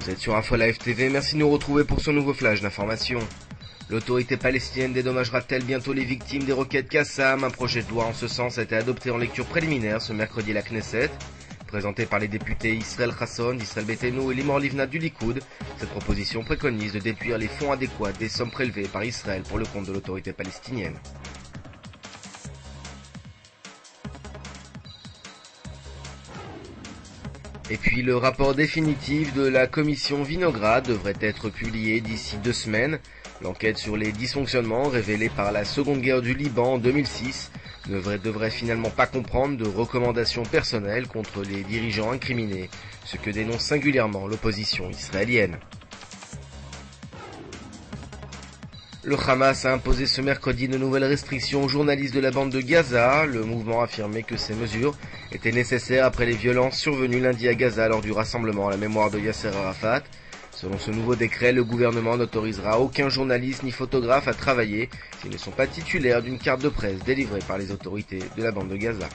Vous êtes sur InfoLive TV, merci de nous retrouver pour ce nouveau flash d'information. L'autorité palestinienne dédommagera-t-elle bientôt les victimes des roquettes Qassam? Un projet de loi en ce sens a été adopté en lecture préliminaire ce mercredi à la Knesset. Présenté par les députés Israël Khasson, d'Israël Beitenu et Limor Livnat du Likoud, cette proposition préconise de déduire les fonds adéquats des sommes prélevées par Israël pour le compte de l'autorité palestinienne. Et puis le rapport définitif de la commission Vinograd devrait être publié d'ici 2 semaines. L'enquête sur les dysfonctionnements révélés par la Seconde Guerre du Liban en 2006 ne devrait finalement pas comprendre de recommandations personnelles contre les dirigeants incriminés, ce que dénonce singulièrement l'opposition israélienne. Le Hamas a imposé ce mercredi de nouvelles restrictions aux journalistes de la bande de Gaza. Le mouvement a affirmé que ces mesures étaient nécessaires après les violences survenues lundi à Gaza lors du rassemblement à la mémoire de Yasser Arafat. Selon ce nouveau décret, le gouvernement n'autorisera aucun journaliste ni photographe à travailler s'ils ne sont pas titulaires d'une carte de presse délivrée par les autorités de la bande de Gaza.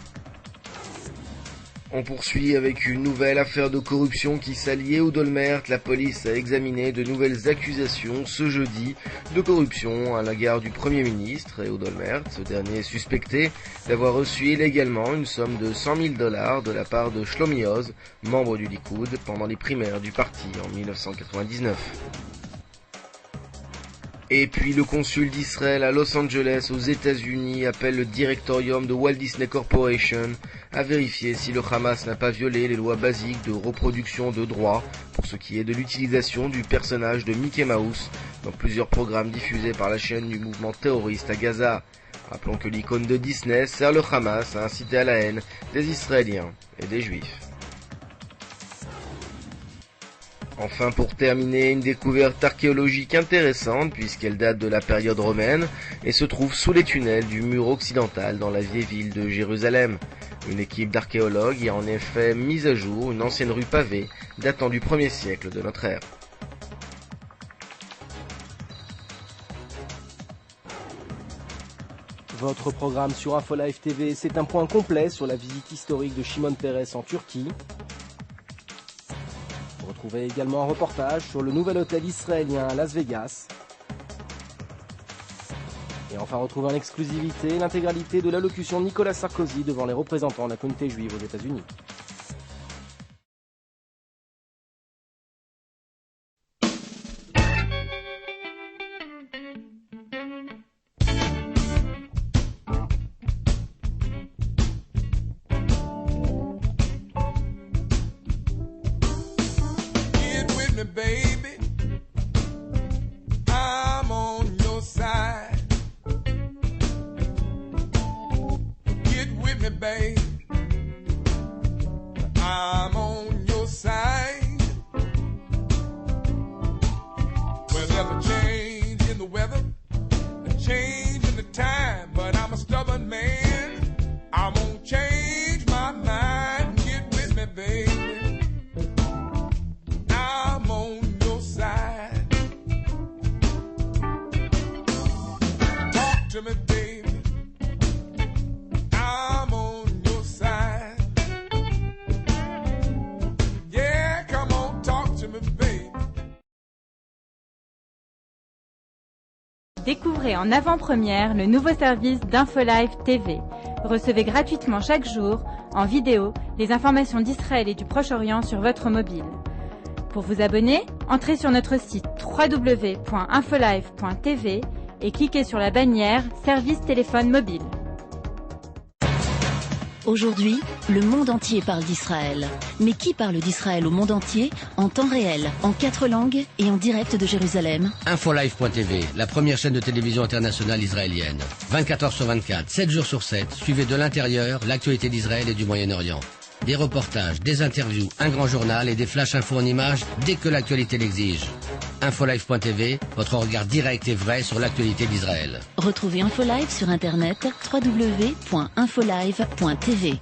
On poursuit avec une nouvelle affaire de corruption qui s'allie Ehud Olmert. La police a examiné de nouvelles accusations ce jeudi de corruption à l'égard du Premier ministre Ehud Olmert. Ce dernier est suspecté d'avoir reçu illégalement une somme de $100 000 de la part de Shlomi Oz, membre du Likoud, pendant les primaires du parti en 1999. Et puis le consul d'Israël à Los Angeles aux États-Unis appelle le directorium de Walt Disney Corporation à vérifier si le Hamas n'a pas violé les lois basiques de reproduction de droits pour ce qui est de l'utilisation du personnage de Mickey Mouse dans plusieurs programmes diffusés par la chaîne du mouvement terroriste à Gaza. Rappelons que l'icône de Disney sert le Hamas à inciter à la haine des Israéliens et des Juifs. Enfin, pour terminer, une découverte archéologique intéressante puisqu'elle date de la période romaine et se trouve sous les tunnels du mur occidental dans la vieille ville de Jérusalem. Une équipe d'archéologues a en effet mis à jour une ancienne rue pavée datant du 1er siècle de notre ère. Votre programme sur InfoLive TV, c'est un point complet sur la visite historique de Shimon Peres en Turquie. Retrouvez également un reportage sur le nouvel hôtel israélien à Las Vegas. Et enfin, retrouvez en exclusivité l'intégralité de l'allocution de Nicolas Sarkozy devant les représentants de la communauté juive aux États-Unis. Baby, I'm on your side. Get with me, babe. I'm on your side. Well, there's a change in the weather, a change in the time, but I'm a stubborn man. I won't change my mind. Get with me, baby. To me, baby, I'm on your side. Yeah, come on, talk to me, baby. Découvrez en avant-première le nouveau service d'InfoLive TV. Recevez gratuitement chaque jour, en vidéo, les informations d'Israël et du Proche-Orient sur votre mobile. Pour vous abonner, entrez sur notre site www.infolive.tv et cliquez sur la bannière Service téléphone mobile. Aujourd'hui, le monde entier parle d'Israël. Mais qui parle d'Israël au monde entier, en temps réel, en 4 langues et en direct de Jérusalem? InfoLive.tv, la première chaîne de télévision internationale israélienne. 24 heures sur 24, 7 jours sur 7, suivez de l'intérieur l'actualité d'Israël et du Moyen-Orient. Des reportages, des interviews, un grand journal et des flash infos en images dès que l'actualité l'exige. InfoLive.tv, votre regard direct et vrai sur l'actualité d'Israël. Retrouvez InfoLive sur internet www.infolive.tv.